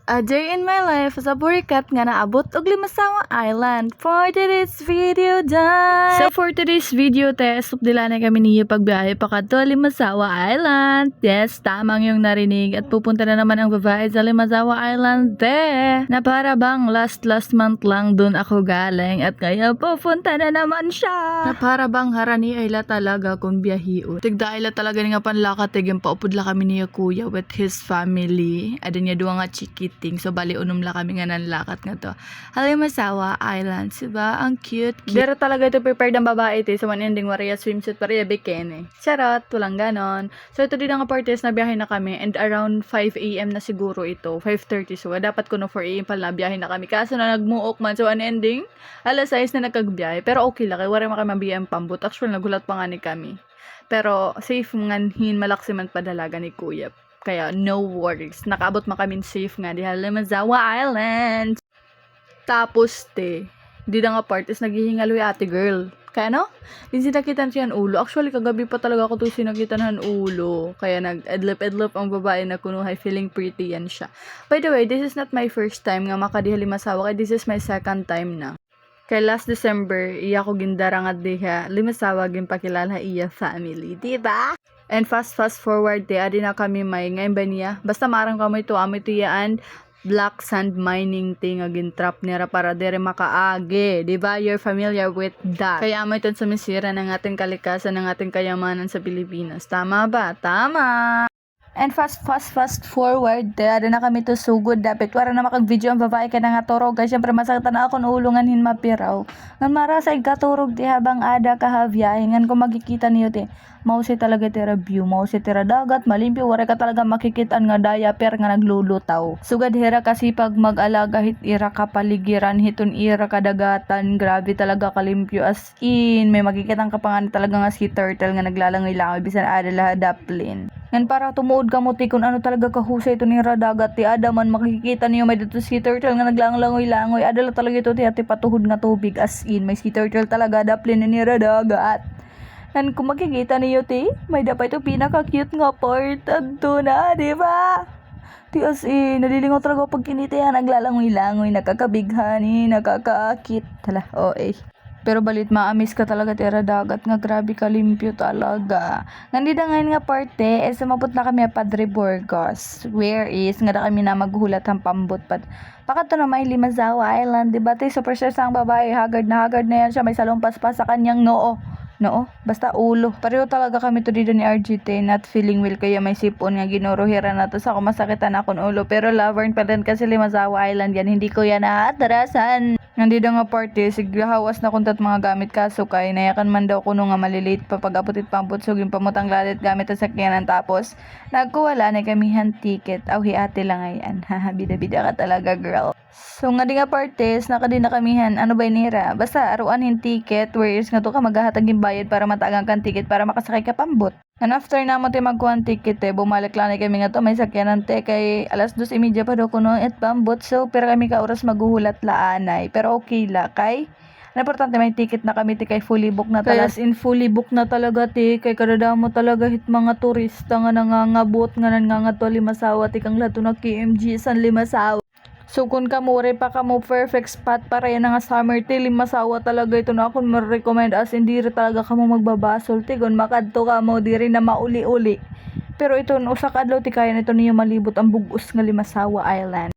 A day in my life as a burikat nga naabot og Limasawa Island. For today's video done. So for today's video, supdila na kami niyo pagbiyahe pa kadto Limasawa Island. Yes, tamang yung narinig at pupunta na naman ang babae sa Limasawa Island na para bang last month lang dun ako galing at kaya pupunta na naman siya. Na para bang harani ay la talaga kung biyahiot. Tigda ay la talaga nga panlakat yung paupod la kami niya kuya with his family. Adin niya duwa nga chikit. So, bali unom la kami nga nanlakat nga to. Limasawa Island. Diba? Ang cute. Pero talaga ito prepared ang babae ito. So, one ending waria swimsuit pareya bikini. Charot. Tulang ganon. So, ito din ang parties na biyahe na kami. And around 5 a.m. na siguro ito. 5:30. So, dapat ko no 4 a.m. pala biyahe na kami. Kaso na nagmuok man. So, one ending. Alas 6 na nagkagbiyahe. Pero okay lang. Kaya wari makay mabiyang pambut. Actually, nagulat pa nga ni kami. Pero, safe nganhin malaksiman padalaga ni Kuya. Kaya, no worries. Nakaabot kami safe nga di Limasawa Island. Tapos, di na nga part is naghihingalo yung ate girl. Kaya no? Di sinakitan siya ng ulo. Actually, kagabi pa talaga ako sinakitan ng ulo. Kaya nag-edlip ang babae na kunuhay. Feeling pretty yan siya. By the way, this is not my first time nga makadiha Limasawa. Kaya this is my second time na. Kay last December, iya ko gindara nga diha Limasawa ginpakilala iya family. Diba? And fast forward adi na kami may ngayon ba niya basta marang kami ito yaan black sand mining thing agin trap nira para dere makaage, diba? You're familiar with that. Kaya mo ito sumisira ng ating kalikasan, ng ating kayamanan sa Pilipinas. Tama ba? Tama! And fast forward, ada na kami to sugod dapat wala na makag-video ang babae ka na nga turog. Kasi syempre masaktan na ako ulungan hin mapiraw. Ngan marasay katurog di habang ada kahabyahe. Ngan kung makikita niyo mausi talaga tira view, mausi tira dagat, malimpyo, wala ka talaga makikitaan nga diaper nga naglulutaw. Sugad hira kasi pag mag-alaga hit ira kapaligiran, hiton ira kadagatan, grabe talaga kalimpyo as in. May makikitang kapangan talaga nga sea turtle nga naglalangoy-langoy bisan ada lahat daplin. Ngan para tumuod ka mo kung ano talaga kahusay ito ni Radagat ti Adaman makikita niyo may dito sea turtle nga naglangoy-langoy adala talaga ito ti patuhod nga tubig as in may sea turtle talaga daplin ni Radagat. Ngan kung makikita niyo may dapat ito pinaka-cute nga part adto na, di ba? Ti as in nalilingaw talaga pag kinita yan naglalangoy-langoy nakakabighani nakakaakit tala Pero balit maamis ka talaga tira dagat nga grabe kalimpyo talaga. Nandito ngayon nga parte sumapot na kami Padre Burgos. Where is nga da kami na maghulat ang pambot pakato na may Limasawa Island. Diba super sure sang babae haggard na yan siya may salumpas pa sa kanyang noo. Basta ulo. Pareho talaga kami to dito ni RGT, not feeling well kaya may sipon nga ginuruhira na to sa kumasakitan akong ulo. Pero lavern pa din kasi Limasawa Island yan, hindi ko yan naatrasan. Nandito nga party, siglahawas na kuntat mga gamit kaso kay nayakan man daw kuno nga malilate pa pag-aputit pambot suging pamutang lalit gamit sa sakyanan tapos nagkuwala na kamihan ticket. Ate lang ayan. Haha, bida-bida ka talaga girl. So nga di nga parties, nakadi na kamihan, ano ba nira? Basta aruan hin ticket, whereas nga to ka maghahatag yung bayad para matagang kan ticket para makasakay ka pambot. And after na mo magkuhan ticket bumalik lang na kami nga to, may sakyanan kay alas 2:30 pa daw kuno at pambot. So pero kami ka oras maghuhulat laanay. Pero okay la kay ang importante may ticket na kami kay fully book na talaga. As in fully book na talaga kay kadada mo talaga hit mga turista nga nangangabot nga nangangato Limasawa kang lato na KMG San Limasawa. So kung kamure pa kamo perfect spot para yan nga summer Limasawa talaga ito na akong ma-recommend as hindi talaga kamo magbabasol kung makadto kamo diri na mauli-uli. Pero ito usa ka adlaw kaya nito niyo malibot ang bugos nga Limasawa Island.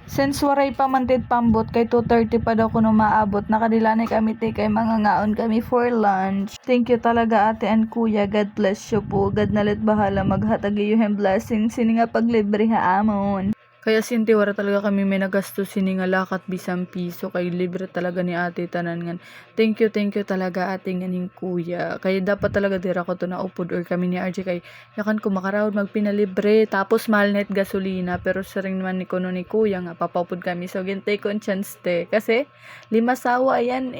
Since waray pa mantid pambot kay 2:30 pa daw kuno maabot nakadilanay kami kay mangangaon kami for lunch. Thank you talaga ate and kuya, God bless you po. God nalit bahala maghatag iyo yung blessing sini nga paglibre ha amon. Kaya sinti wala talaga kami may nagasto sini nga lakat bisang piso kay libre talaga ni ate tanan ngan. Thank you talaga ate nganing kuya. Kaya dapat talaga dira ko to na upod or kami ni RJ kay yakan ko makarawd magpinalibre tapos mahal net gasolina pero sa ring naman ni kuno ni kuya nga papapod kami so gintay ko chance kasi Limasawa yan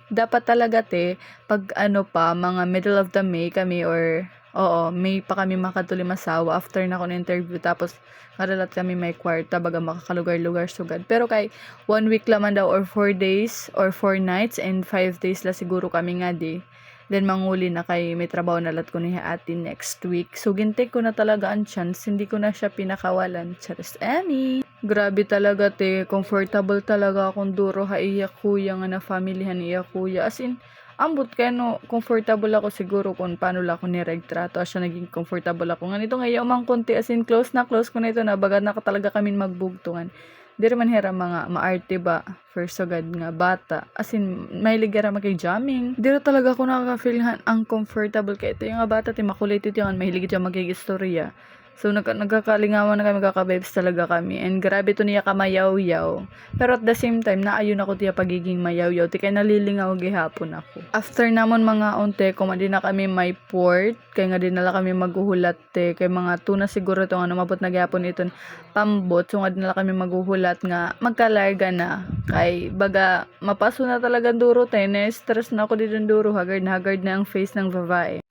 dapat talaga pag pa mga middle of the May kami or May pa kami makadto Limasawa after na ko na interview tapos kadalat kami may kwarta baga makakalugar-lugar sugad. Pero kay 1 week laman daw or 4 days or 4 nights and 5 days la siguro kami nga Then manguli na kay may trabaho na lat ko ni ate next week. So gintay ko na talaga ang chance, hindi ko na siya pinakawalan. Charis Emmy. Grabe talaga te, comfortable talaga akong duro ha iya kuya nga na familyhan iya kuya. As in, ambot kay no, comfortable ako siguro kung paano lang ako niregtrato. Siya naging comfortable ako. Nga nito ngayon umang konti as in close na close ko na ito na bagad na talaga kami magbugtungan. Di man hera mga maarte ba, first agad nga bata. As in, mahilig ra kay jamming. Di ra talaga ako nakaka-feel ang comfortable kay ito yung nga bata, ti makulit ito yung mahilig ito magig-istorya. So, nagkakalingawan na kami, kaka-vibes talaga kami. And grabe to niya kamayaw-yaw. Pero at the same time, naayun ako tiya pagiging mayaw-yaw. Ti kaya nalilingaw gihapon ako. After namon mga unte, kumadi na kami may port. Kaya nga din nala kami maghuhulat te. Kaya mga tuna siguro to nga namabot na gihapon iton pambot. So nga din nala kami maghuhulat nga magkalarga na. Kay baga, mapaso na talaga duro te. Na-stress na ako dito duro. Haggard na ang face ng babae.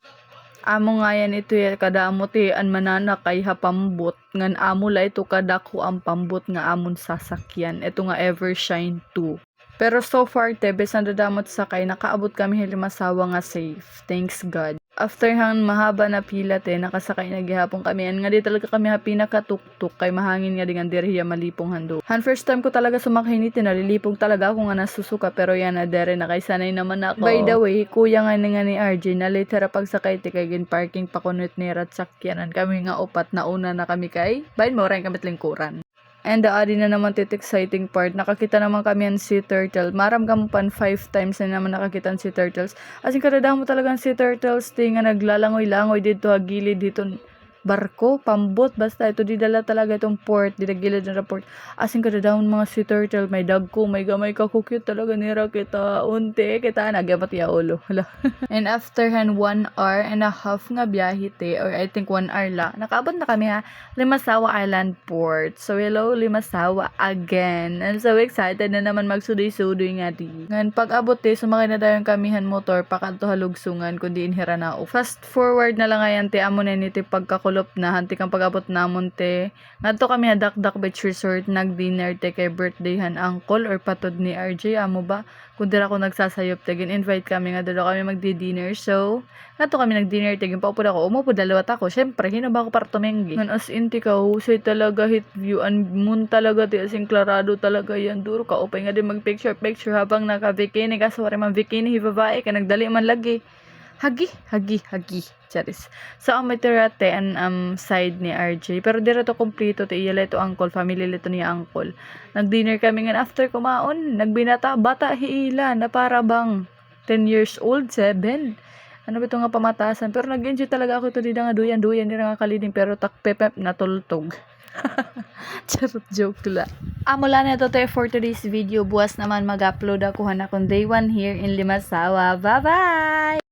Amo nga yan ito kada amo ti an manana kay hapambot ngan amo la ito kadako ang pambot nga amon sasakyan ito nga Evershine 2. Pero so far te besan dadamot sakay nakaabot kami hilimasawa nga safe, thanks God. After hang mahaba na pila te nakasakay na gihapon kami an nga di talaga kami happy nakatuktuk kay mahangin nga dingan diriya malipong hando. Han first time ko talaga sumakay nito nalilipong talaga ako nga nasusuka pero yan na dere na kay sanay naman ako. By the way, kuya nga ni RJ na later pagsakay te kay gin parking pa kunwit ni rat sakyanan kami nga upat na una na kami kay bayin mo rin kami lingkuran. And the adi na naman tit exciting part, nakakita naman kami ang sea turtle. Maramgam pan 5 times na naman nakakita ang sea turtles. As in, kadadang mo talagang sea turtles, tinga naglalangoy-langoy dito, gilid dito, barko, pambot, basta ito di dala talaga itong port, di gilid ng port. As in, kadadang mga sea turtle, may dagko, may gamay ka, cute talaga nira kita, unti, kita, nagyamat ya ulo. And after 1 hour and a half nga biyahe te, or I think 1 hour la, nakaabot na kami ha, Limasawa Island Port. So hello Limasawa again. I'm so excited na naman magsudoy-sudoy nga di. Ngan pag abot te, sumakay na tayong kamihan motor, pakanto halugsungan, kundi inhira na o. Fast forward na lang ngayon te, amo na niti pagkakulop na, hanti kang pag-abot namon te. Ngadto kami ha Dakdak Beach Resort, nag-dinner te kay birthdayhan uncle or patod ni RJ, amo ba? Kundi ako nagsasayop te, invite kami nga doon kami magdi-dinner. So, nato kami nag-dinner te, paupod ako, umupod dalawat ako. Syempre, hinaba ako para tumenggi. Ngan as in ti ka, husay talaga hit view, and moon talaga ti, as in klarado talaga yan. Duro ka, upay nga din mag-picture habang naka-bikini. Kaso wari man bikini, hibabae ka, nagdali man lagi. Hagi. Charis. So, ang matirate ang side ni RJ. Pero dira to kompleto ti iya ito uncle, family lito niya uncle. Nag-dinner kami nga after kumaon. Nagbinata, bata hiila na para bang 10 years old, 7. Ano ba ito nga pamatasan? Pero nag-enjoy talaga ako ito dito nga duyan, di nga kaliding. Pero takpepep natultog. Charot, joke lang. Mula na ito tayo for today's video. Buwas naman mag-upload ako na kung day 1 here in Limasawa. Bye-bye!